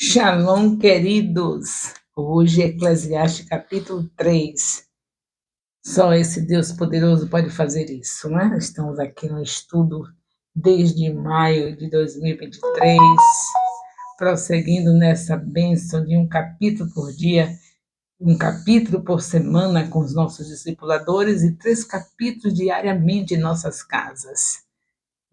Shalom, queridos. Hoje, Eclesiastes capítulo 3. Só esse Deus poderoso pode fazer isso, né? Estamos aqui no estudo desde maio de 2023, prosseguindo nessa bênção de um capítulo por dia, um capítulo por semana com os nossos discipuladores e 3 capítulos diariamente em nossas casas,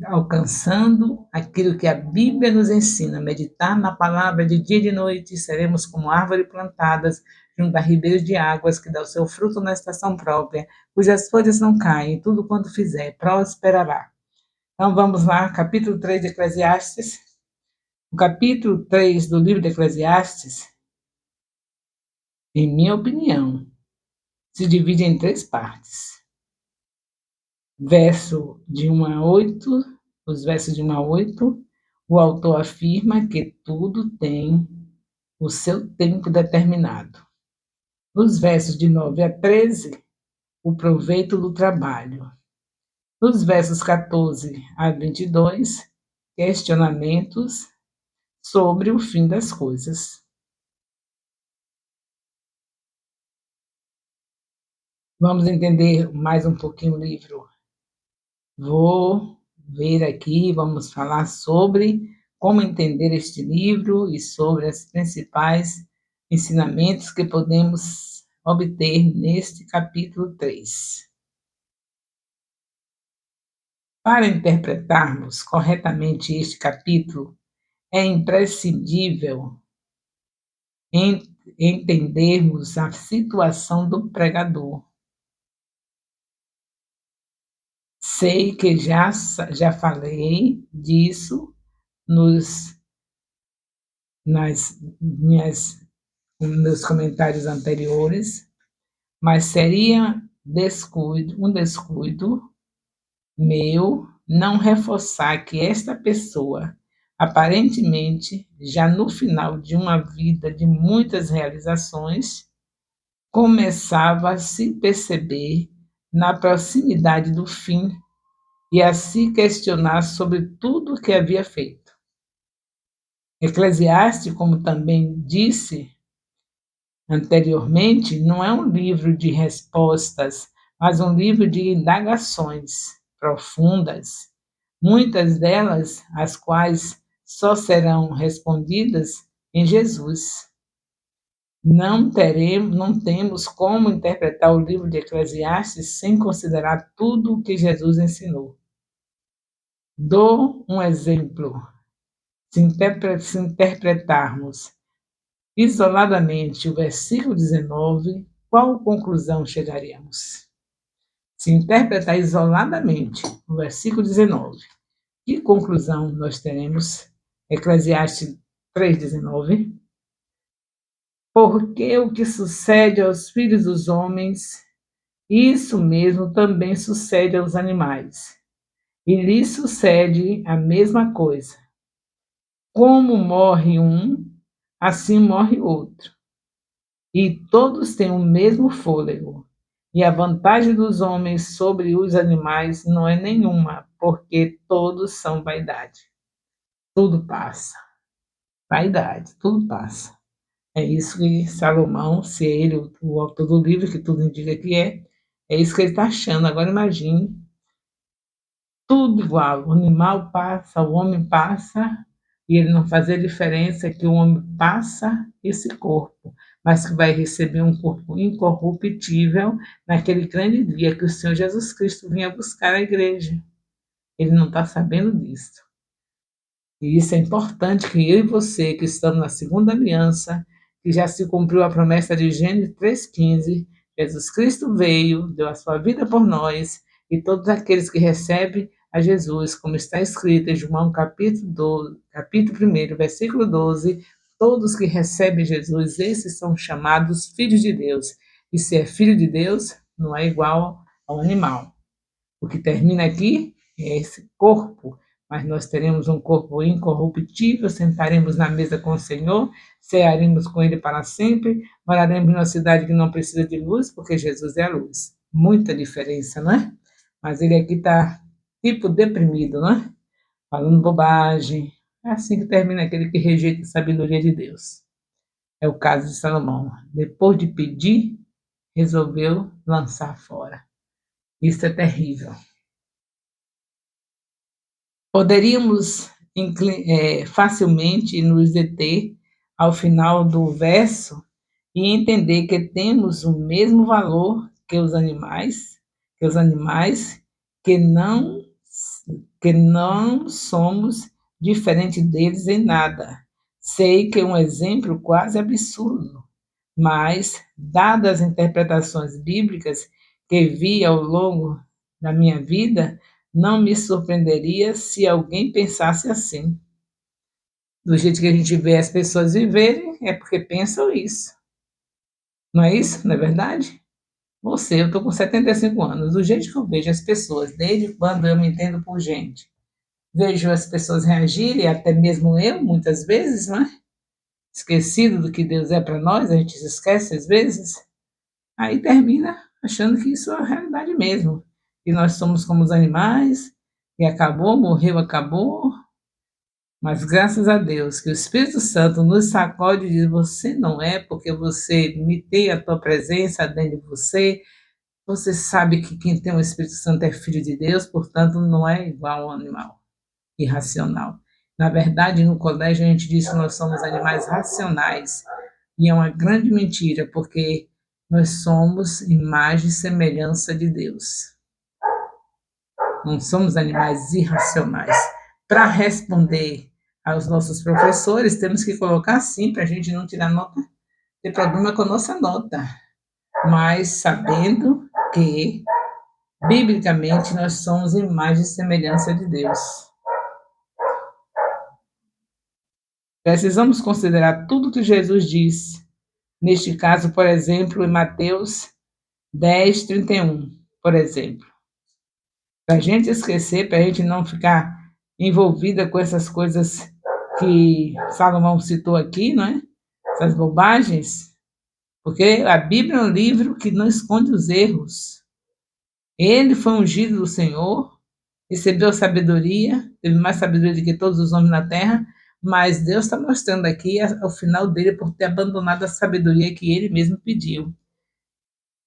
alcançando aquilo que a Bíblia nos ensina, meditar na palavra de dia e de noite, seremos como árvores plantadas junto a ribeiros de águas, que dá o seu fruto na estação própria, cujas folhas não caem, tudo quanto fizer prosperará. Então vamos lá, capítulo 3 de Eclesiastes. O capítulo 3 do livro de Eclesiastes, em minha opinião, se divide em 3 partes. Verso de 1 a 8, os versos de 1 a 8, o autor afirma que tudo tem o seu tempo determinado. Nos versos de 9 a 13, o proveito do trabalho. Nos versos 14 a 22, questionamentos sobre o fim das coisas. Vamos entender mais um pouquinho o livro. Vou ver aqui, vamos falar sobre como entender este livro e sobre os principais ensinamentos que podemos obter neste capítulo 3. Para interpretarmos corretamente este capítulo, é imprescindível entendermos a situação do pregador. Sei que já falei disso nos meus comentários anteriores, mas seria um descuido meu não reforçar que esta pessoa, aparentemente, já no final de uma vida de muitas realizações, começava a se perceber na proximidade do fim e a se questionar sobre tudo o que havia feito. Eclesiastes, como também disse anteriormente, não é um livro de respostas, mas um livro de indagações profundas, muitas delas as quais só serão respondidas em Jesus. Não temos como interpretar o livro de Eclesiastes sem considerar tudo o que Jesus ensinou. Dou um exemplo. Se interpretarmos isoladamente o versículo 19, qual conclusão chegaríamos? Se interpretar isoladamente o versículo 19, que conclusão nós teremos? Eclesiastes 3:19. Porque o que sucede aos filhos dos homens, isso mesmo também sucede aos animais. E lhes sucede a mesma coisa. Como morre um, assim morre outro. E todos têm o mesmo fôlego. E a vantagem dos homens sobre os animais não é nenhuma, porque todos são vaidade. Tudo passa. Vaidade, tudo passa. É isso que Salomão, se é ele o autor do livro, que tudo indica que é isso que ele está achando. Agora imagine, tudo igual, o animal passa, o homem passa, e ele não faz a diferença que o homem passa esse corpo, mas que vai receber um corpo incorruptível naquele grande dia que o Senhor Jesus Cristo vinha buscar a igreja. Ele não está sabendo disso. E isso é importante que eu e você, que estamos na segunda aliança, que já se cumpriu a promessa de Gênesis 3,15, Jesus Cristo veio, deu a sua vida por nós, e todos aqueles que recebem a Jesus, como está escrito em João capítulo 1, versículo 12, todos que recebem Jesus, esses são chamados filhos de Deus. E se é filho de Deus, não é igual ao animal. O que termina aqui é esse corpo, mas nós teremos um corpo incorruptível, sentaremos na mesa com o Senhor, cearemos com Ele para sempre, moraremos numa cidade que não precisa de luz, porque Jesus é a luz. Muita diferença, não é? Mas ele aqui está tipo deprimido, não é? Falando bobagem. É assim que termina aquele que rejeita a sabedoria de Deus. É o caso de Salomão. Depois de pedir, resolveu lançar fora. Isso é terrível. Poderíamos facilmente nos deter ao final do verso e entender que temos o mesmo valor que os animais, que não, que não somos diferentes deles em nada. Sei que é um exemplo quase absurdo, mas, dadas as interpretações bíblicas que vi ao longo da minha vida, não me surpreenderia se alguém pensasse assim. Do jeito que a gente vê as pessoas viverem, é porque pensam isso. Não é isso? Não é verdade? Eu estou com 75 anos. Do jeito que eu vejo as pessoas, desde quando eu me entendo por gente, vejo as pessoas reagirem, até mesmo eu, muitas vezes, não é? Esquecido do que Deus é para nós, a gente se esquece às vezes. Aí termina achando que isso é a realidade mesmo. Que nós somos como os animais, e acabou, morreu, acabou. Mas graças a Deus que o Espírito Santo nos sacode e diz: você não é, porque você me tem a tua presença dentro de você. Você sabe que quem tem o Espírito Santo é filho de Deus, portanto, não é igual ao animal irracional. Na verdade, no colégio a gente diz que nós somos animais racionais. E é uma grande mentira, porque nós somos imagem e semelhança de Deus. Não somos animais irracionais. Para responder aos nossos professores, temos que colocar assim, para a gente não tirar nota, ter problema com a nossa nota. Mas sabendo que, biblicamente, nós somos imagem e semelhança de Deus. Precisamos considerar tudo que Jesus diz. Neste caso, por exemplo, em Mateus 10:31, por exemplo. Para a gente esquecer, para a gente não ficar envolvida com essas coisas que Salomão citou aqui, não é? Essas bobagens, porque a Bíblia é um livro que não esconde os erros. Ele foi ungido do Senhor, recebeu sabedoria, teve mais sabedoria do que todos os homens na terra, mas Deus está mostrando aqui o final dele por ter abandonado a sabedoria que ele mesmo pediu.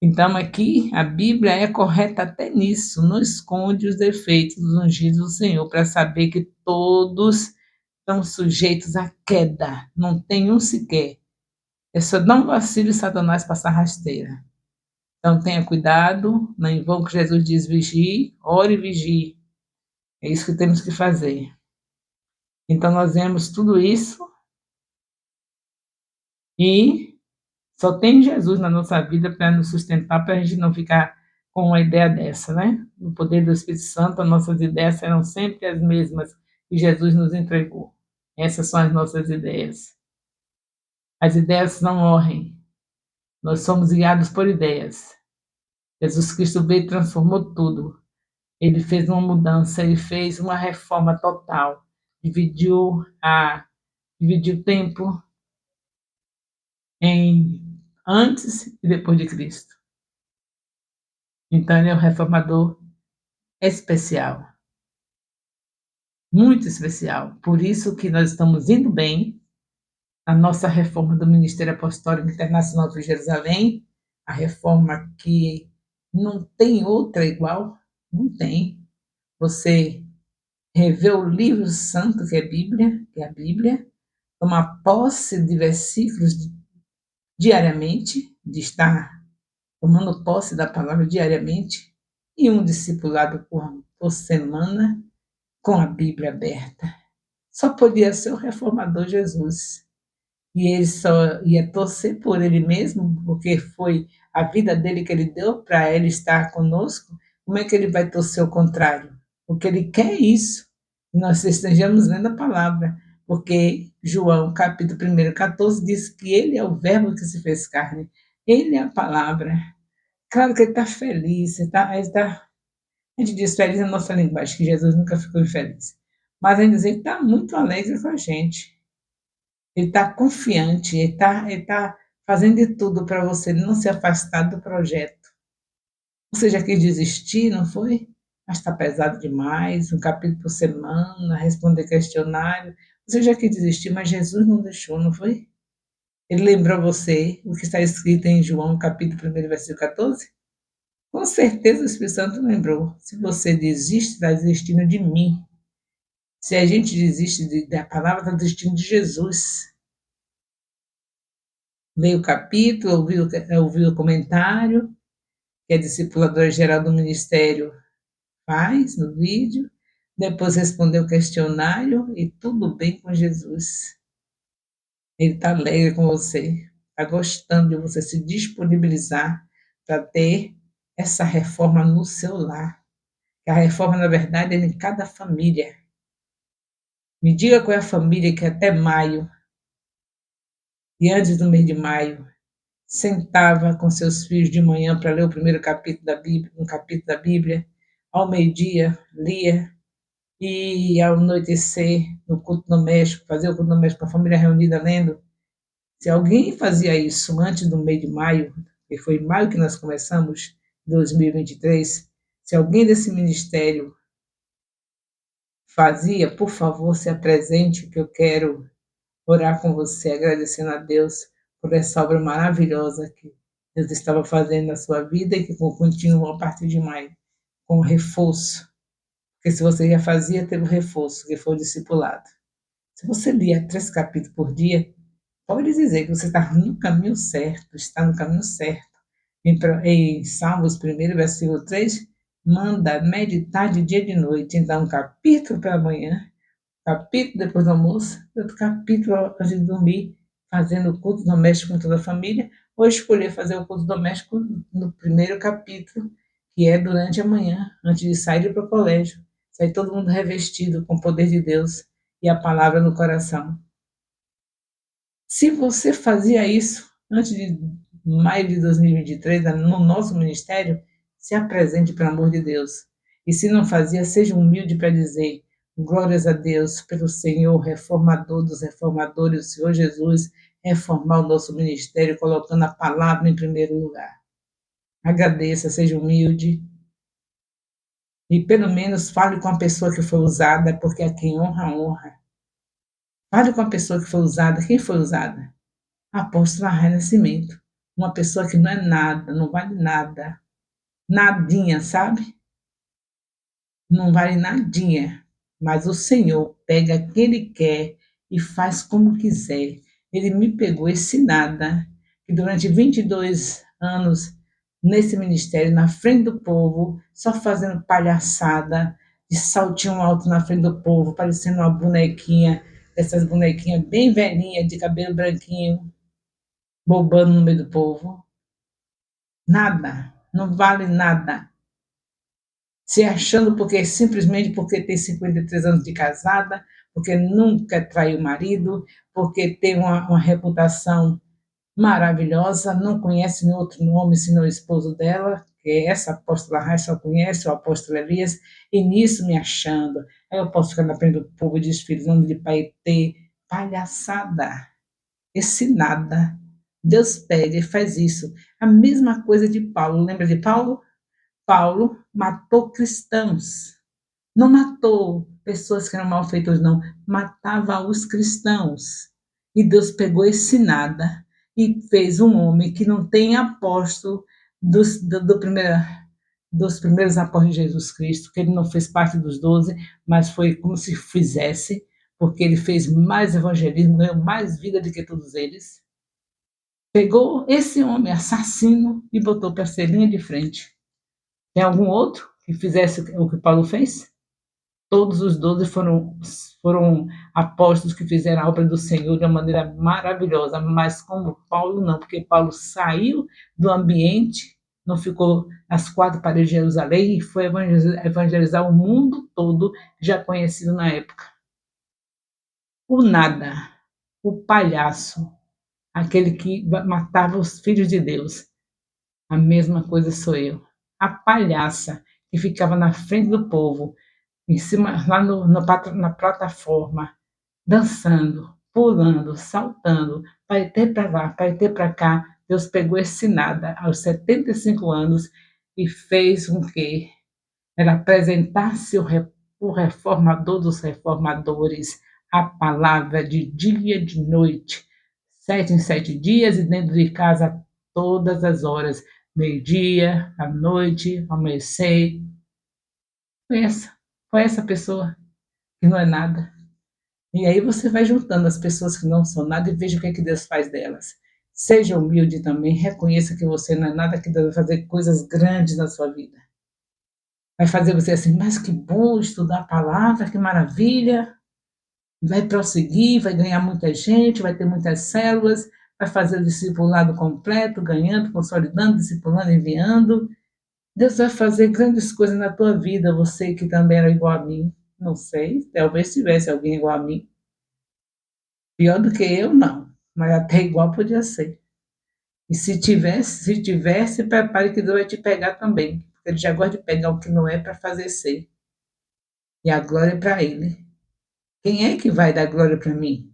Então, aqui, a Bíblia é correta até nisso, não esconde os defeitos dos ungidos do Senhor, para saber que todos estão sujeitos à queda, não tem um sequer. É só dar um vacilo e Satanás passar rasteira. Então, tenha cuidado, não em vão que Jesus diz: vigie, ore e vigie. É isso que temos que fazer. Então, nós vemos tudo isso e só tem Jesus na nossa vida para nos sustentar, para a gente não ficar com uma ideia dessa, né? No poder do Espírito Santo, as nossas ideias serão sempre as mesmas que Jesus nos entregou. Essas são as nossas ideias. As ideias não morrem. Nós somos guiados por ideias. Jesus Cristo veio e transformou tudo. Ele fez uma mudança, ele fez uma reforma total. Dividiu o tempo em antes e depois de Cristo. Então, ele é um reformador especial, muito especial. Por isso que nós estamos indo bem. A nossa reforma do Ministério Apostólico Internacional de Jerusalém, a reforma que não tem outra igual, não tem. Você rever o livro santo que é a Bíblia, tomar posse de versículos diariamente, de estar tomando posse da palavra diariamente, e um discipulado por semana, com a Bíblia aberta. Só podia ser o reformador Jesus. E ele só ia torcer por ele mesmo, porque foi a vida dele que ele deu para ele estar conosco. Como é que ele vai torcer o contrário? Porque ele quer isso. E nós estejamos lendo a palavra. Porque João, capítulo 1, 14, diz que ele é o verbo que se fez carne. Ele é a palavra. Claro que ele está feliz. A gente diz feliz na nossa linguagem, que Jesus nunca ficou infeliz. Mas a gente diz que está muito alegre com a gente. Ele está confiante, ele tá fazendo de tudo para você não se afastar do projeto. Você já quis desistir, não foi? mas está pesado demais, um capítulo por semana, responder questionário. Você já quis desistir, mas Jesus não deixou, não foi? Ele lembrou você o que está escrito em João, capítulo 1, versículo 14? Com certeza o Espírito Santo lembrou. Se você desiste, está desistindo de mim. Se a gente desiste da palavra, está desistindo de Jesus. Leia o capítulo, ouviu o comentário, que a discipuladora geral do ministério faz no vídeo, depois respondeu o questionário e tudo bem com Jesus. Ele está alegre com você, está gostando de você se disponibilizar para ter essa reforma no seu lar. A reforma, na verdade, é em cada família. Me diga qual é a família que até maio, e antes do mês de maio, sentava com seus filhos de manhã para ler o primeiro capítulo da Bíblia, um capítulo da Bíblia, ao meio-dia lia, e ao anoitecer, no culto doméstico, fazer o culto doméstico com a família reunida lendo. Se alguém fazia isso antes do mês de maio, que foi em maio que nós começamos, 2023, se alguém desse ministério fazia, por favor, se apresente, que eu quero orar com você, agradecendo a Deus por essa obra maravilhosa que Deus estava fazendo na sua vida e que continua a partir de maio, com reforço. Porque se você já fazia, teve o reforço, que foi o discipulado. Se você lia 3 capítulos por dia, pode dizer que você está no caminho certo, está no caminho certo. Em Salmos 1, versículo 3, manda meditar de dia e de noite. Então, um capítulo pela manhã, capítulo depois do almoço, outro capítulo antes de dormir, fazendo o culto doméstico com toda a família, ou escolher fazer o culto doméstico no primeiro capítulo, que é durante a manhã, antes de sair para o colégio. Sair todo mundo revestido com o poder de Deus e a palavra no coração. Se você fazia isso antes de maio de 2023, no nosso ministério, se apresente, pelo amor de Deus. E se não fazia, seja humilde para dizer: glórias a Deus pelo Senhor, reformador dos reformadores, o Senhor Jesus, reformar o nosso ministério, colocando a palavra em primeiro lugar. Agradeça, seja humilde. E pelo menos fale com a pessoa que foi usada, porque a quem honra, honra. Fale com a pessoa que foi usada. Quem foi usada? A apóstola Raia Nascimento. Uma pessoa que não é nada, não vale nada. Nadinha, sabe? Não vale nadinha. Mas o Senhor pega quem Ele quer e faz como quiser. Ele me pegou esse nada, que durante 22 anos nesse ministério, na frente do povo, só fazendo palhaçada, de saltinho alto na frente do povo, parecendo uma bonequinha, essas bonequinhas bem velhinhas, de cabelo branquinho, bobando no meio do povo. Nada, não vale nada. Se achando porque simplesmente porque tem 53 anos de casada, porque nunca traiu o marido, porque tem uma reputação maravilhosa, não conhece nenhum outro nome senão o esposo dela, que é essa apóstola Raia só conhece, o apóstolo Elias, e nisso me achando. Aí eu posso ficar na frente do povo desfilando de paetê, palhaçada. Esse nada. Deus pega e faz isso. A mesma coisa de Paulo. Lembra de Paulo? Paulo matou cristãos. Não matou pessoas que eram malfeitores, não. Matava os cristãos. E Deus pegou esse nada e fez um homem que não tem apóstolo dos primeiros apóstolos de Jesus Cristo, que ele não fez parte dos 12, mas foi como se fizesse, porque ele fez mais evangelismo, ganhou mais vida do que todos eles. Pegou esse homem assassino e botou para ser linha de frente. Tem algum outro que fizesse o que Paulo fez? Todos os 12 foram apóstolos que fizeram a obra do Senhor de uma maneira maravilhosa, mas como Paulo não, porque Paulo saiu do ambiente, não ficou nas 4 paredes de Jerusalém e foi evangelizar o mundo todo, já conhecido na época. O nada, o palhaço, aquele que matava os filhos de Deus. A mesma coisa sou eu. A palhaça que ficava na frente do povo, em cima, lá na plataforma, dançando, pulando, saltando, paetê para lá, paetê para cá. Deus pegou esse nada aos 75 anos e fez com que Era apresentar-se o reformador dos reformadores, a palavra de dia e de noite, 7 em 7 dias e dentro de casa todas as horas, meio-dia, à noite, amanhecer. Foi essa, foi essa pessoa que não é nada. E aí você vai juntando as pessoas que não são nada e veja o que é que Deus faz delas. Seja humilde também, reconheça que você não é nada, que Deus vai fazer coisas grandes na sua vida. Vai fazer você assim, mas que bom estudar a palavra, que maravilha. Vai prosseguir, vai ganhar muita gente, vai ter muitas células, vai fazer o discipulado completo, ganhando, consolidando, discipulando, enviando. Deus vai fazer grandes coisas na tua vida, você que também era igual a mim. Não sei, talvez tivesse alguém igual a mim. Pior do que eu, não. Mas até igual podia ser. E se tivesse, prepare que Deus vai te pegar também. Porque ele já gosta de pegar o que não é para fazer ser. E a glória é para ele. Quem é que vai dar glória para mim,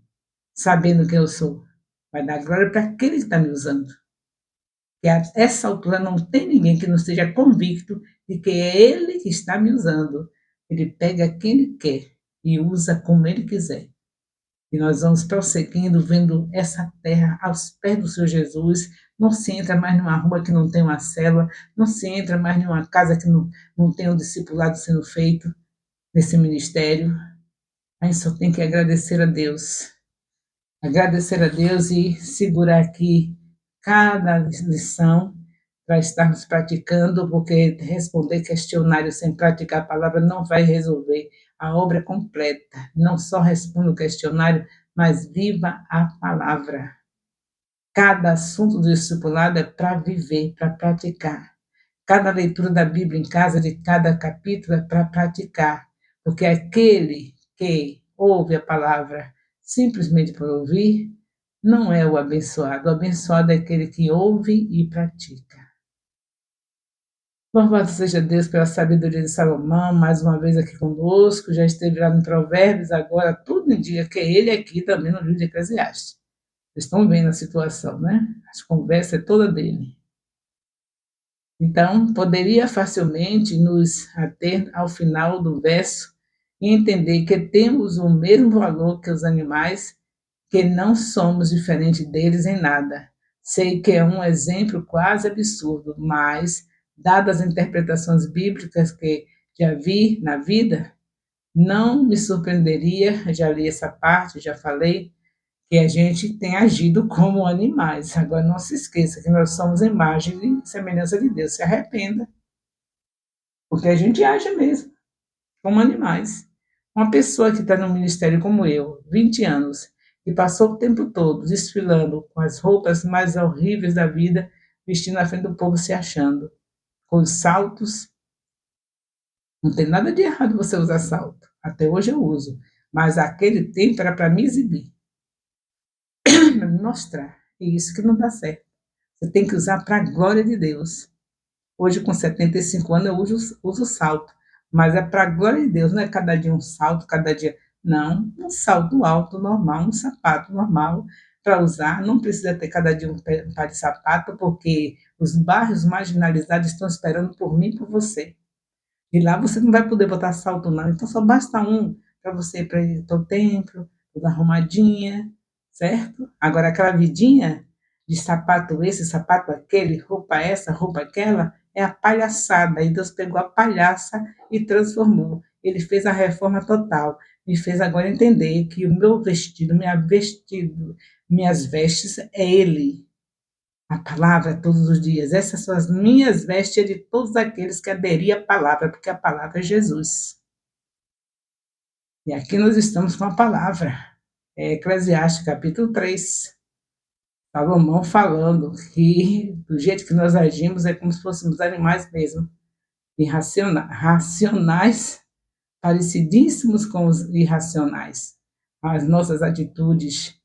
sabendo quem eu sou? Vai dar glória para aquele que está me usando. Que a essa altura não tem ninguém que não esteja convicto de que é ele que está me usando. Ele pega quem ele quer e usa como ele quiser. E nós vamos prosseguindo, vendo essa terra aos pés do Senhor Jesus. Não se entra mais numa rua que não tem uma célula, não se entra mais numa casa que não tem um discipulado sendo feito nesse ministério. A gente só tem que agradecer a Deus. Agradecer a Deus e segurar aqui cada lição para estarmos praticando, porque responder questionário sem praticar a palavra não vai resolver. A obra é completa. Não só responda o questionário, mas viva a palavra. Cada assunto do discipulado é para viver, para praticar. Cada leitura da Bíblia em casa, de cada capítulo, é para praticar. Porque aquele que ouve a palavra simplesmente por ouvir, não é o abençoado. O abençoado é aquele que ouve e pratica. Louvado seja Deus pela sabedoria de Salomão, mais uma vez aqui conosco, já esteve lá no Provérbios, agora tudo indica que é ele aqui também no livro de Eclesiastes. Vocês estão vendo a situação, né? A conversa é toda dele. Então, poderia facilmente nos ater ao final do verso e entender que temos o mesmo valor que os animais, que não somos diferentes deles em nada. Sei que é um exemplo quase absurdo, mas, dadas as interpretações bíblicas que já vi na vida, não me surpreenderia, já li essa parte, já falei, que a gente tem agido como animais. Agora, não se esqueça que nós somos imagem e semelhança de Deus. Se arrependa, porque a gente age mesmo como animais. Uma pessoa que está no ministério como eu, 20 anos, e passou o tempo todo desfilando com as roupas mais horríveis da vida, vestindo na frente do povo, se achando, com os saltos. Não tem nada de errado você usar salto. Até hoje eu uso. Mas aquele tempo era para me exibir, para me mostrar. E isso que não dá certo. Você tem que usar para a glória de Deus. Hoje, com 75 anos, eu uso salto. Mas é para a glória de Deus, não é cada dia um salto, cada dia. Não, um salto alto, normal, um sapato normal para usar. Não precisa ter cada dia um par de sapato, porque os bairros marginalizados estão esperando por mim e por você. E lá você não vai poder botar salto, não. Então só basta um para você ir para o templo, toda arrumadinha, certo? Agora, aquela vidinha de sapato esse, sapato aquele, roupa essa, roupa aquela, é a palhaçada. E Deus pegou a palhaça e transformou. Ele fez a reforma total. Me fez agora entender que o meu vestido, minhas vestes é Ele. A palavra todos os dias. Essas são as minhas vestes de todos aqueles que aderiam à palavra, porque a palavra é Jesus. E aqui nós estamos com a palavra. É Eclesiastes, capítulo 3. Salomão falando que do jeito que nós agimos é como se fôssemos animais mesmo. Racionais, parecidíssimos com os irracionais. As nossas atitudes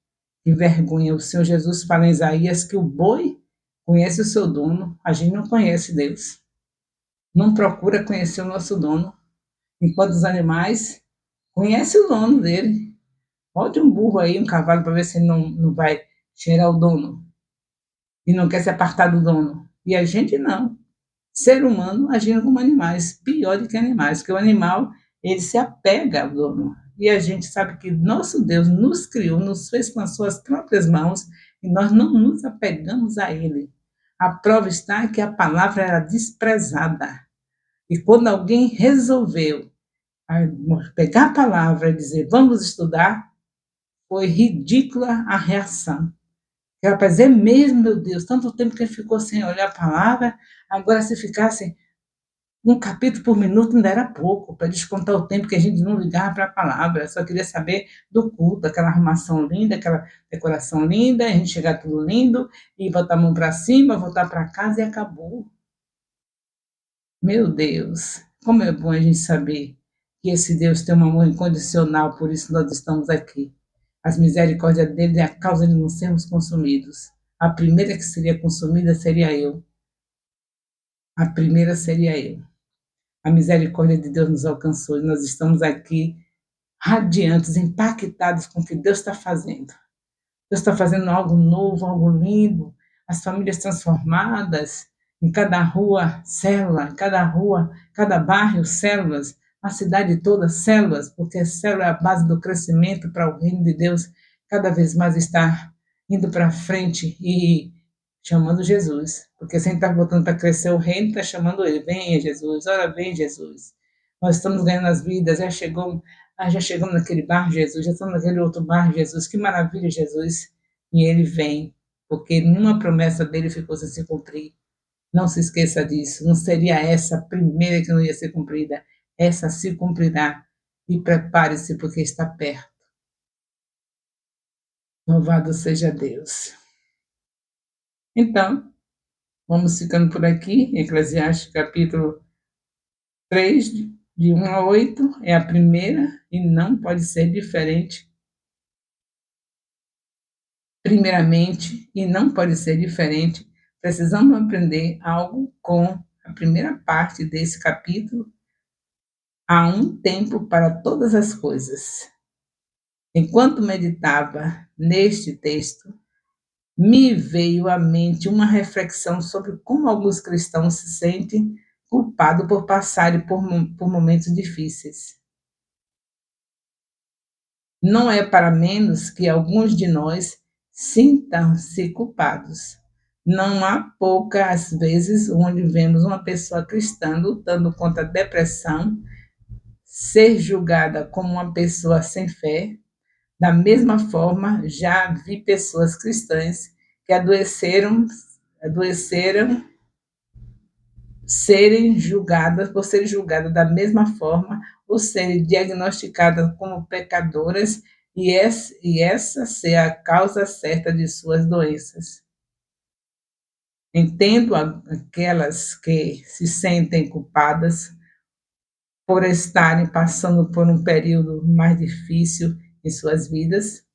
envergonham. O Senhor Jesus fala em Isaías que o boi conhece o seu dono, a gente não conhece Deus. Não procura conhecer o nosso dono, enquanto os animais conhecem o dono dele. Bote um burro aí, um cavalo, para ver se ele não vai cheirar o dono e não quer se apartar do dono. E a gente não. ser humano agindo como animais, pior do que animais, porque o animal, ele se apega ao dono. E a gente sabe que nosso Deus nos criou, nos fez com as suas próprias mãos, e nós não nos apegamos a ele. A prova está que a palavra era desprezada. E quando alguém resolveu pegar a palavra e dizer, vamos estudar, foi ridícula a reação. Rapaz, é mesmo, meu Deus, tanto tempo que ele ficou sem olhar a palavra, agora se ficasse um capítulo por minuto ainda era pouco, para descontar o tempo que a gente não ligava para a palavra, só queria saber do culto, aquela arrumação linda, aquela decoração linda, a gente chegar tudo lindo, e botar a mão para cima, voltar para casa e acabou. Meu Deus, como é bom a gente saber que esse Deus tem um amor incondicional, por isso nós estamos aqui. As misericórdias dele é a causa de não sermos consumidos. A primeira que seria consumida seria eu. A primeira seria eu. A misericórdia de Deus nos alcançou e nós estamos aqui radiantes, impactados com o que Deus está fazendo. Deus está fazendo algo novo, algo lindo, as famílias transformadas, em cada rua, célula, em cada rua, cada bairro, células, a cidade toda, células, porque a célula é a base do crescimento para o reino de Deus, cada vez mais está indo para frente e chamando Jesus, porque se a gente está voltando para crescer o reino, está chamando ele, venha Jesus, ora vem Jesus. Nós estamos ganhando as vidas, já chegamos naquele bar, Jesus, já estamos naquele outro bar, Jesus, que maravilha, Jesus. E ele vem, porque nenhuma promessa dele ficou sem se cumprir. Não se esqueça disso, não seria essa a primeira que não ia ser cumprida, essa se cumprirá. E prepare-se, porque está perto. Louvado seja Deus. Então, vamos ficando por aqui, Eclesiastes capítulo 3, de 1 a 8, é a primeira e não pode ser diferente. Primeiramente, e não pode ser diferente, precisamos aprender algo com a primeira parte desse capítulo. Há um tempo para todas as coisas. Enquanto meditava neste texto, me veio à mente uma reflexão sobre como alguns cristãos se sentem culpados por passarem por momentos difíceis. Não é para menos que alguns de nós sintam-se culpados. Não há poucas vezes onde vemos uma pessoa cristã lutando contra a depressão, ser julgada como uma pessoa sem fé. Da mesma forma, já vi pessoas cristãs que adoeceram serem julgadas da mesma forma, ou serem diagnosticadas como pecadoras, e essa ser a causa certa de suas doenças. Entendo aquelas que se sentem culpadas por estarem passando por um período mais difícil em suas vidas,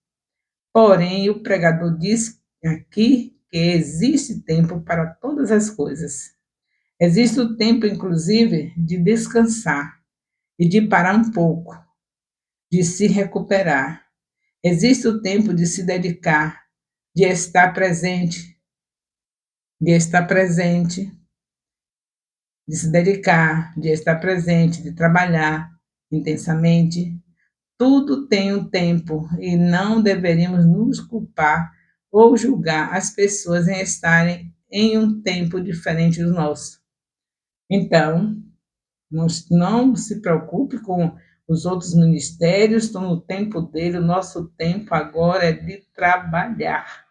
porém o pregador diz aqui que existe tempo para todas as coisas. Existe o tempo, inclusive, de descansar e de parar um pouco, de se recuperar. Existe o tempo de se dedicar, de estar presente, de estar presente, de se dedicar, de estar presente, de trabalhar intensamente. Tudo tem um tempo e não deveríamos nos culpar ou julgar as pessoas em estarem em um tempo diferente do nosso. Então, não se preocupe com os outros ministérios, estão no tempo dele, o nosso tempo agora é de trabalhar.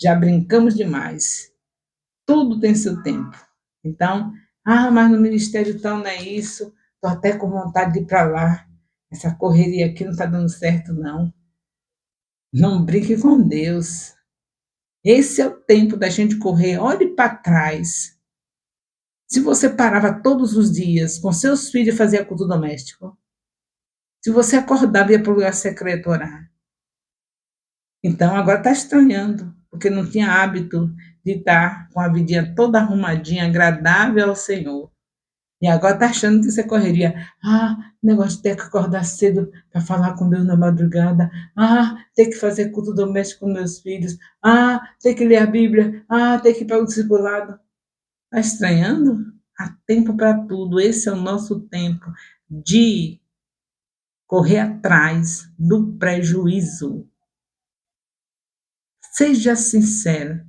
Já brincamos demais. Tudo tem seu tempo. Então, mas no ministério tal não é isso, estou até com vontade de ir para lá. Essa correria aqui não está dando certo, não. Não brinque com Deus. Esse é o tempo da gente correr. Olhe para trás. Se você parava todos os dias com seus filhos e fazia culto doméstico, se você acordava e ia para o lugar secreto orar, então agora está estranhando, porque não tinha hábito de estar com a vidinha toda arrumadinha, agradável ao Senhor. E agora está achando que isso é correria. Negócio de ter que acordar cedo para falar com Deus na madrugada. Ter que fazer culto doméstico com meus filhos. Ter que ler a Bíblia. Ter que ir para o discipulado. Está estranhando? Há tempo para tudo. Esse é o nosso tempo de correr atrás do prejuízo. Seja sincero.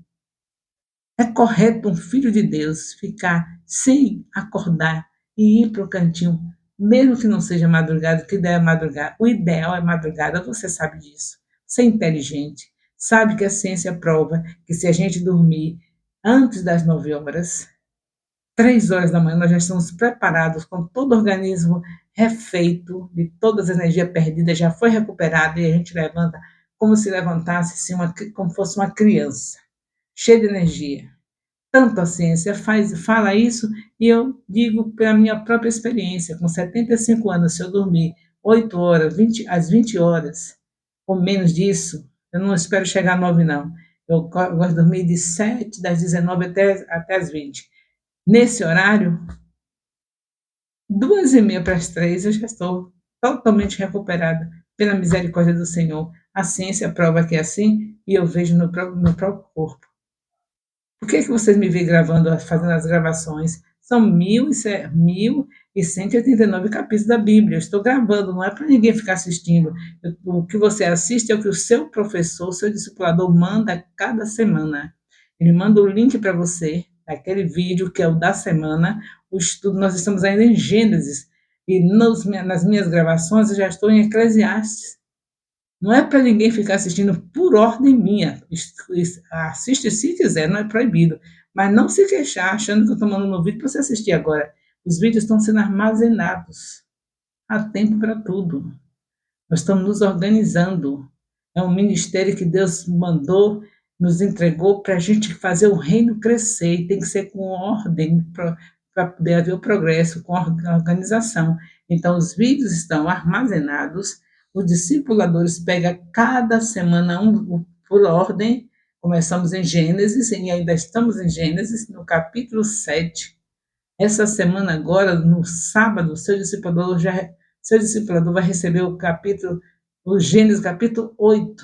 É correto um filho de Deus ficar sem acordar e ir para o cantinho, mesmo que não seja madrugada, que der madrugada. O ideal é madrugada, você sabe disso. Você é inteligente, sabe que a ciência prova que se a gente dormir antes das 9 horas, 3 horas da manhã, nós já estamos preparados com todo o organismo refeito, de todas as energias perdidas, já foi recuperado e a gente levanta como se levantasse assim, como fosse uma criança, cheia de energia. Tanto a ciência fala isso, e eu digo pela minha própria experiência, com 75 anos, se eu dormir 8 horas, às 20 horas, ou menos disso, eu não espero chegar a 9, não. Eu gosto de dormir de 7, das 19 até as 20. Nesse horário, 2h30 para as 3, eu já estou totalmente recuperada pela misericórdia do Senhor. A ciência prova que é assim, e eu vejo no próprio corpo. Por que vocês me veem gravando, fazendo as gravações? São 1.189 capítulos da Bíblia. Eu estou gravando, não é para ninguém ficar assistindo. O que você assiste é o que o seu professor, o seu discipulador manda cada semana. Ele manda o link para você, aquele vídeo que é o da semana, o estudo. Nós estamos ainda em Gênesis, e nas minhas gravações eu já estou em Eclesiastes. Não é para ninguém ficar assistindo por ordem minha. Assiste se quiser, não é proibido. Mas não se queixar achando que eu estou mandando um vídeo para você assistir agora. Os vídeos estão sendo armazenados. Há tempo para tudo. Nós estamos nos organizando. É um ministério que Deus mandou, nos entregou para a gente fazer o reino crescer. E tem que ser com ordem para poder haver o progresso, com organização. Então, os vídeos estão armazenados. Os discipuladores pegam cada semana por ordem. Começamos em Gênesis e ainda estamos em Gênesis, no capítulo 7. Essa semana agora, no sábado, seu discipulador vai receber o Gênesis capítulo 8.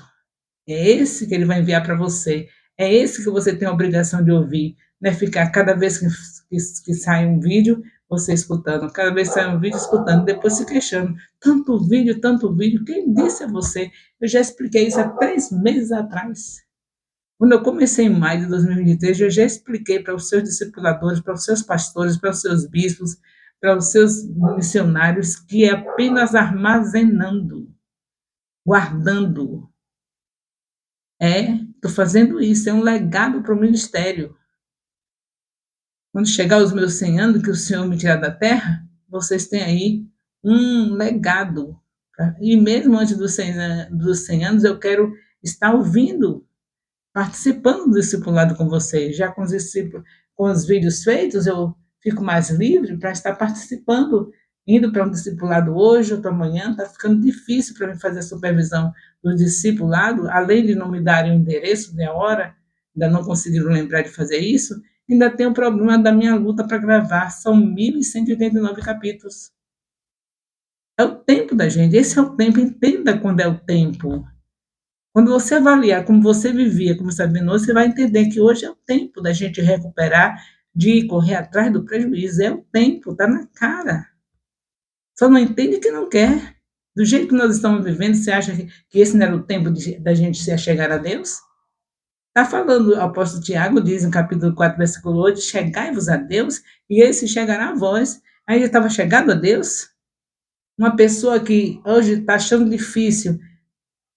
É esse que ele vai enviar para você. É esse que você tem a obrigação de ouvir. Não é ficar cada vez que sai um vídeo, você escutando. Cada vez que sai um vídeo, escutando. Depois se queixando. Tanto vídeo, tanto vídeo. Quem disse a você? Eu já expliquei isso há 3 meses atrás. Quando eu comecei em maio de 2023, eu já expliquei para os seus discipuladores, para os seus pastores, para os seus bispos, para os seus missionários, que é apenas armazenando, guardando. Estou fazendo isso, é um legado para o ministério. Quando chegar os meus 100 anos, que o Senhor me tirar da terra, vocês têm aí um legado. E mesmo antes dos 100 anos, eu quero estar ouvindo, participando do discipulado com vocês. Já com os vídeos feitos, eu fico mais livre para estar participando, indo para um discipulado hoje, ou amanhã. Está ficando difícil para mim fazer a supervisão do discipulado, além de não me darem o endereço nem a hora, ainda não conseguiram lembrar de fazer isso, ainda tem o problema da minha luta para gravar. São 1.189 capítulos. É o tempo da gente, esse é o tempo, entenda quando é o tempo. Quando você avaliar como você vivia, como você vivendo hoje, você vai entender que hoje é o tempo da gente recuperar, de correr atrás do prejuízo. É o tempo, está na cara. Só não entende que não quer. Do jeito que nós estamos vivendo, você acha que esse não era o tempo da gente se achegar a Deus? Está falando, o apóstolo Tiago diz no capítulo 4, versículo 8, chegai-vos a Deus e ele se chegará a vós. Aí ele estava chegado a Deus? Uma pessoa que hoje está achando difícil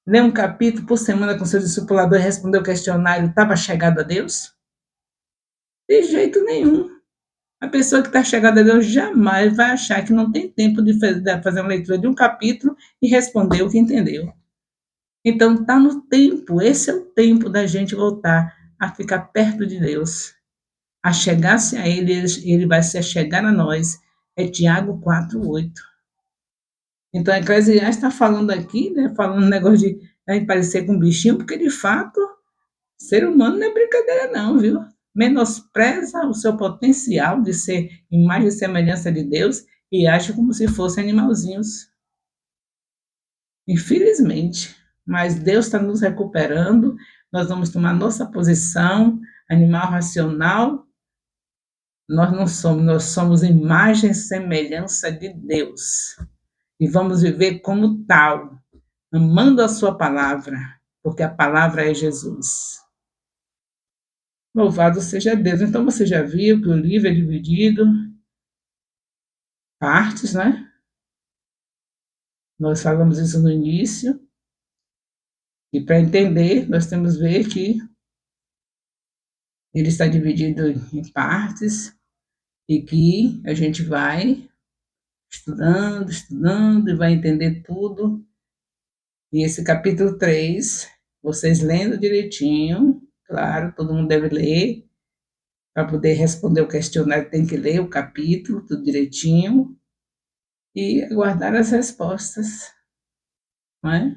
ler um capítulo por semana com seu discipulador e responder o questionário, estava chegado a Deus? De jeito nenhum. A pessoa que está chegada a Deus jamais vai achar que não tem tempo de fazer uma leitura de um capítulo e responder o que entendeu. Então, está no tempo, esse é o tempo da gente voltar a ficar perto de Deus, a chegar-se a Ele, Ele vai se achegar a nós. É Tiago 4:8. Então, a Eclesiastes está falando aqui, né, falando um negócio de a gente parecer com um bichinho, porque, de fato, ser humano não é brincadeira não, viu? Menospreza o seu potencial de ser imagem e semelhança de Deus e acha como se fossem animalzinhos. Infelizmente. Mas Deus está nos recuperando, nós vamos tomar nossa posição, animal racional, Nós não somos, nós somos imagem e semelhança de Deus. E vamos viver como tal, amando a sua palavra, porque a palavra é Jesus. Louvado seja Deus. Então você já viu que o livro é dividido em partes, né? Nós falamos isso no início. E para entender, nós temos que ver que ele está dividido em partes e que a gente vai estudando, estudando e vai entender tudo. E esse capítulo 3, vocês lendo direitinho, claro, todo mundo deve ler, para poder responder o questionário tem que ler o capítulo, tudo direitinho, e aguardar as respostas, não é?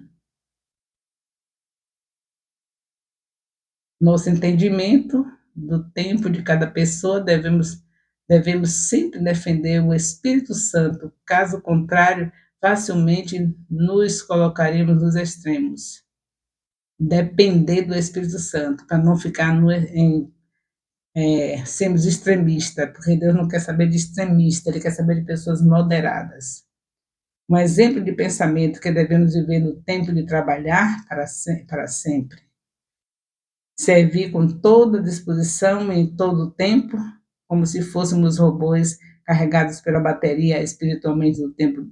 Nosso entendimento do tempo de cada pessoa, devemos sempre defender o Espírito Santo, caso contrário, facilmente nos colocaremos nos extremos. Depender do Espírito Santo, para não ficar sermos extremistas, porque Deus não quer saber de extremista, Ele quer saber de pessoas moderadas. Um exemplo de pensamento que devemos viver no tempo de trabalhar para sempre. Servir com toda disposição em todo o tempo, como se fôssemos robôs carregados pela bateria espiritualmente do tempo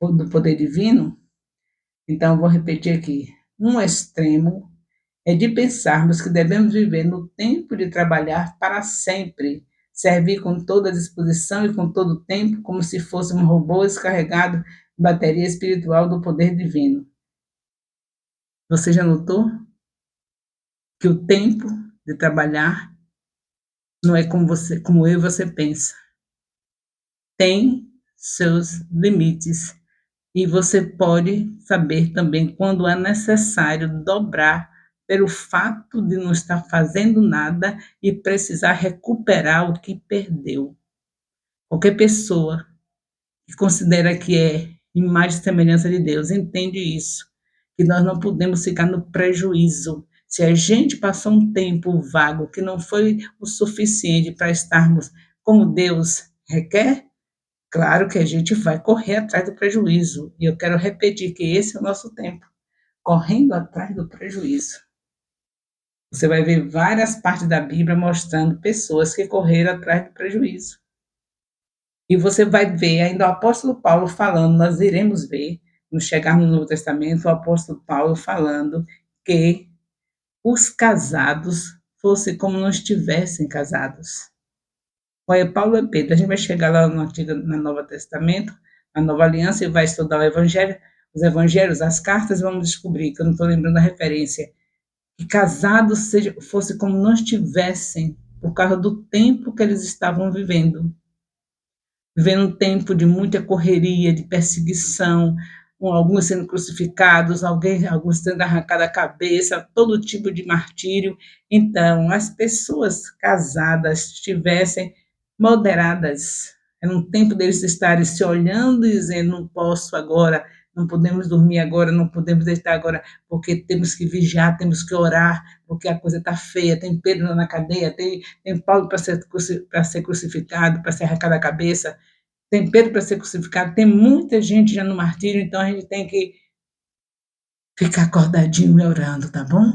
do poder divino. Então, vou repetir aqui. Um extremo é de pensarmos que devemos viver no tempo de trabalhar para sempre, servir com toda disposição e com todo o tempo, como se fôssemos robôs carregados de bateria espiritual do poder divino. Você já notou que o tempo de trabalhar não é como eu e você pensa. Tem seus limites e você pode saber também quando é necessário dobrar pelo fato de não estar fazendo nada e precisar recuperar o que perdeu. Qualquer pessoa que considera que é imagem e semelhança de Deus entende isso, que nós não podemos ficar no prejuízo. Se a gente passou um tempo vago que não foi o suficiente para estarmos como Deus requer, claro que a gente vai correr atrás do prejuízo. E eu quero repetir que esse é o nosso tempo, correndo atrás do prejuízo. Você vai ver várias partes da Bíblia mostrando pessoas que correram atrás do prejuízo. E você vai ver ainda o apóstolo Paulo falando, nós iremos ver, no chegar no Novo Testamento, o apóstolo Paulo falando que os casados fossem como não estivessem casados. Olha, Paulo é Pedro, a gente vai chegar lá no Novo Testamento, na Nova Aliança, e vai estudar o Evangelho, os Evangelhos, as cartas, vamos descobrir, que eu não estou lembrando a referência, que casados fossem como não estivessem, por causa do tempo que eles estavam vivendo um tempo de muita correria, de perseguição, alguns sendo crucificados, alguns sendo arrancados a cabeça, todo tipo de martírio. Então, as pessoas casadas estivessem moderadas. Era um tempo deles estarem se olhando e dizendo: não posso agora, não podemos dormir agora, não podemos deitar agora, porque temos que vigiar, temos que orar, porque a coisa está feia. Tem Pedro na cadeia, tem Paulo para ser crucificado, para ser arrancado a cabeça, tem Pedro para ser crucificado, tem muita gente já no martírio, então a gente tem que ficar acordadinho e orando, tá bom?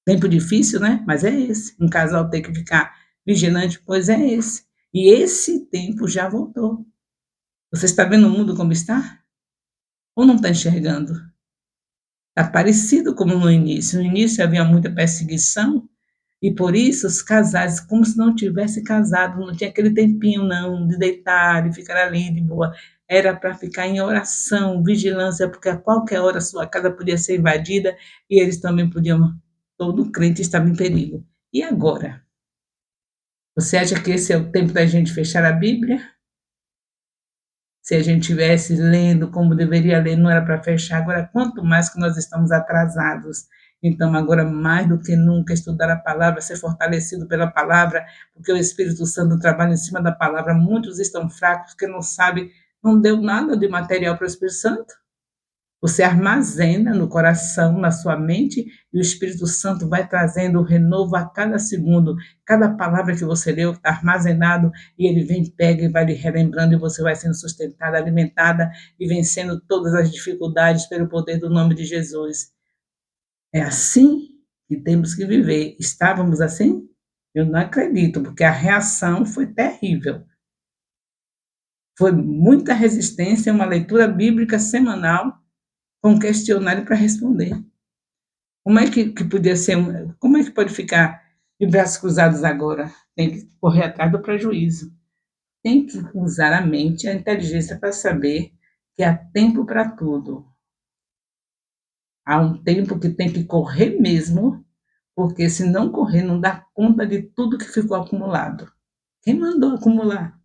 Tempo difícil, né? Mas é esse. Um casal tem que ficar vigilante, pois é esse. E esse tempo já voltou. Você está vendo o mundo como está? Ou não está enxergando? Está parecido como no início. No início havia muita perseguição, e por isso os casais, como se não tivesse casado, não tinha aquele tempinho não, de deitar e ficar ali de boa. Era para ficar em oração, vigilância, porque a qualquer hora a sua casa podia ser invadida e eles também podiam, todo crente estava em perigo. E agora? Você acha que esse é o tempo da gente fechar a Bíblia? Se a gente tivesse lendo como deveria ler, não era para fechar. Agora, quanto mais que nós estamos atrasados. Então, agora, mais do que nunca, estudar a palavra, ser fortalecido pela palavra, porque o Espírito Santo trabalha em cima da palavra. Muitos estão fracos, porque não sabem, não deu nada de material para o Espírito Santo. Você armazena no coração, na sua mente, e o Espírito Santo vai trazendo o renovo a cada segundo. Cada palavra que você leu está armazenado e ele vem, pega e vai lhe relembrando e você vai sendo sustentada, alimentada e vencendo todas as dificuldades pelo poder do nome de Jesus. É assim que temos que viver. Estávamos assim? Eu não acredito, porque a reação foi terrível. Foi muita resistência, uma leitura bíblica semanal com um questionário para responder. Como é que podia ser, como é que pode ficar de braços cruzados agora? Tem que correr atrás do prejuízo. Tem que usar a mente, a inteligência para saber que há tempo para tudo. Há um tempo que tem que correr mesmo, porque se não correr, não dá conta de tudo que ficou acumulado. Quem mandou acumular?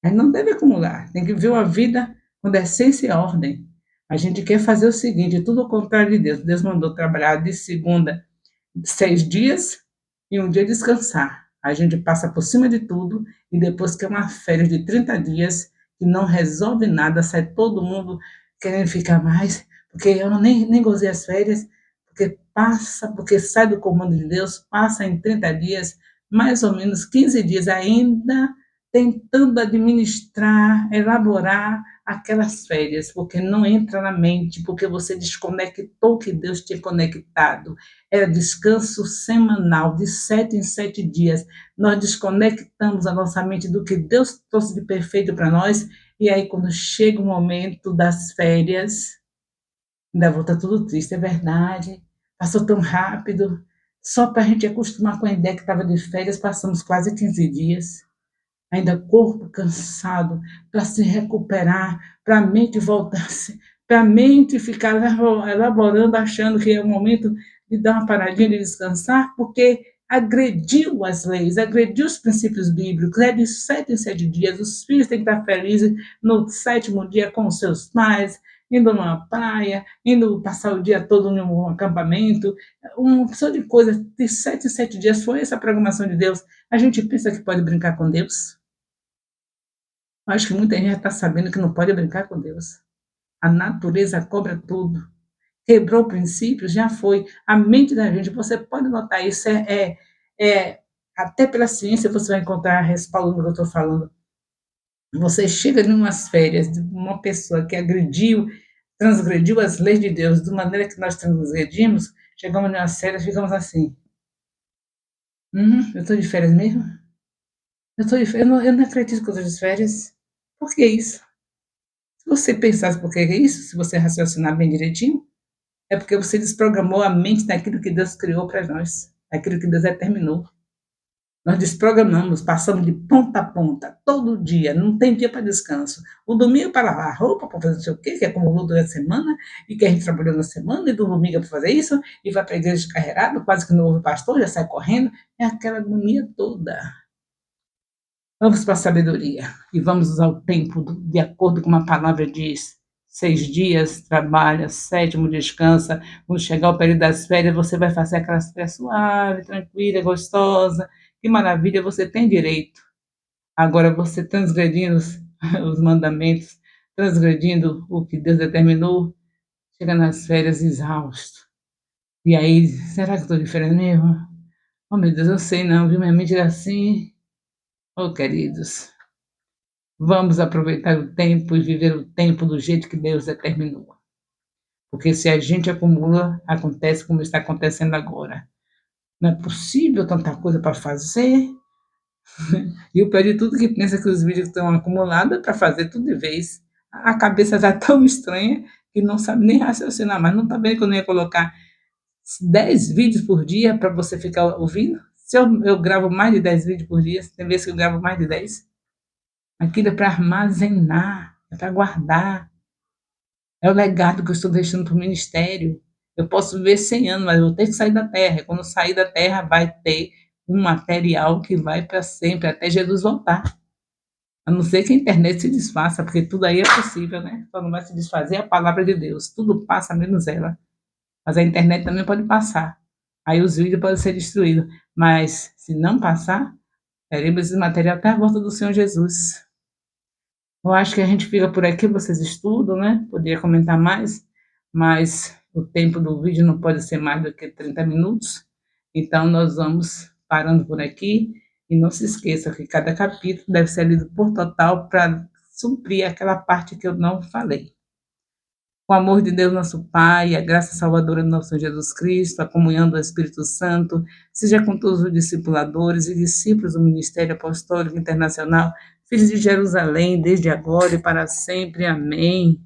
Mas não deve acumular, tem que ver a vida com decência e ordem. A gente quer fazer o seguinte, tudo ao contrário de Deus. Deus mandou trabalhar de segunda 6 dias e um dia descansar. A gente passa por cima de tudo e depois que é uma férias de 30 dias que não resolve nada, sai todo mundo querendo ficar mais, porque eu nem gozei as férias, porque passa, porque sai do comando de Deus, passa em 30 dias, mais ou menos 15 dias ainda tentando administrar, elaborar aquelas férias, porque não entra na mente, porque você desconectou o que Deus tinha conectado. Era descanso semanal, de 7 em 7 dias. Nós desconectamos a nossa mente do que Deus trouxe de perfeito para nós, e aí, quando chega o momento das férias, ainda volta tudo triste, é verdade. Passou tão rápido. Só para a gente acostumar com a ideia que estava de férias, passamos quase 15 dias ainda corpo cansado, para se recuperar, para a mente voltar, para a mente ficar elaborando, achando que é o momento de dar uma paradinha, de descansar, porque agrediu as leis, agrediu os princípios bíblicos, é de 7 em 7 dias, os filhos têm que estar felizes no 7º dia com os seus pais, indo numa praia, indo passar o dia todo em um acampamento, uma opção de coisas, de 7 em 7 dias, foi essa a programação de Deus. A gente pensa que pode brincar com Deus? Acho que muita gente já está sabendo que não pode brincar com Deus. A natureza cobra tudo. Quebrou princípios, já foi. A mente da gente, você pode notar isso, até pela ciência você vai encontrar respaldo no que eu estou falando. Você chega em umas férias de uma pessoa que agrediu, transgrediu as leis de Deus de maneira que nós transgredimos, chegamos em umas férias e ficamos assim. Eu estou de férias mesmo? Eu não acredito que eu estou de férias. Por que isso? Se você pensasse por que é isso, se você raciocinar bem direitinho, é porque você desprogramou a mente daquilo que Deus criou para nós, daquilo que Deus determinou. Nós desprogramamos, passamos de ponta a ponta, todo dia, não tem dia para descanso. O domingo é para lavar roupa, para fazer não sei o quê, que acumulou durante a semana, e que a gente trabalhou na semana, e do domingo é para fazer isso, e vai para a igreja descarregado, quase que não ouve o pastor, já sai correndo, é aquela agonia toda. Vamos para a sabedoria e vamos usar o tempo de acordo com uma palavra diz. 6 dias trabalha, 7º descansa. Quando chegar o período das férias, você vai fazer aquela férias suave, tranquila, gostosa. Que maravilha, você tem direito. Agora, você transgredindo os mandamentos, transgredindo o que Deus determinou, chega nas férias exausto. E aí, será que estou diferente mesmo? Oh, meu Deus, eu sei não, viu? Minha mente era assim. Oh, queridos. Vamos aproveitar o tempo e viver o tempo do jeito que Deus determinou. Porque se a gente acumula, acontece como está acontecendo agora. Não é possível tanta coisa para fazer. E o pior de tudo é que pensa que os vídeos estão acumulados para fazer tudo de vez. A cabeça está tão estranha que não sabe nem raciocinar, mas não está vendo que eu não ia colocar 10 vídeos por dia para você ficar ouvindo? Se eu gravo mais de 10 vídeos por dia, tem vezes que eu gravo mais de 10. Aquilo é para armazenar, é para guardar. É o legado que eu estou deixando para o ministério. Eu posso viver 100 anos, mas eu vou ter que sair da terra. E quando sair da terra, vai ter um material que vai para sempre, até Jesus voltar. A não ser que a internet se desfaça, porque tudo aí é possível, né? Só não vai se desfazer a palavra de Deus. Tudo passa, menos ela. Mas a internet também pode passar. Aí os vídeos podem ser destruídos. Mas se não passar, teremos esse material até a volta do Senhor Jesus. Eu acho que a gente fica por aqui, vocês estudam, né? Poderia comentar mais, mas o tempo do vídeo não pode ser mais do que 30 minutos. Então, nós vamos parando por aqui. E não se esqueça que cada capítulo deve ser lido por total para suprir aquela parte que eu não falei. O amor de Deus, nosso Pai, a graça salvadora do nosso Senhor Jesus Cristo, a comunhão do Espírito Santo, seja com todos os discipuladores e discípulos do Ministério Apostólico Internacional, filhos de Jerusalém, desde agora e para sempre. Amém.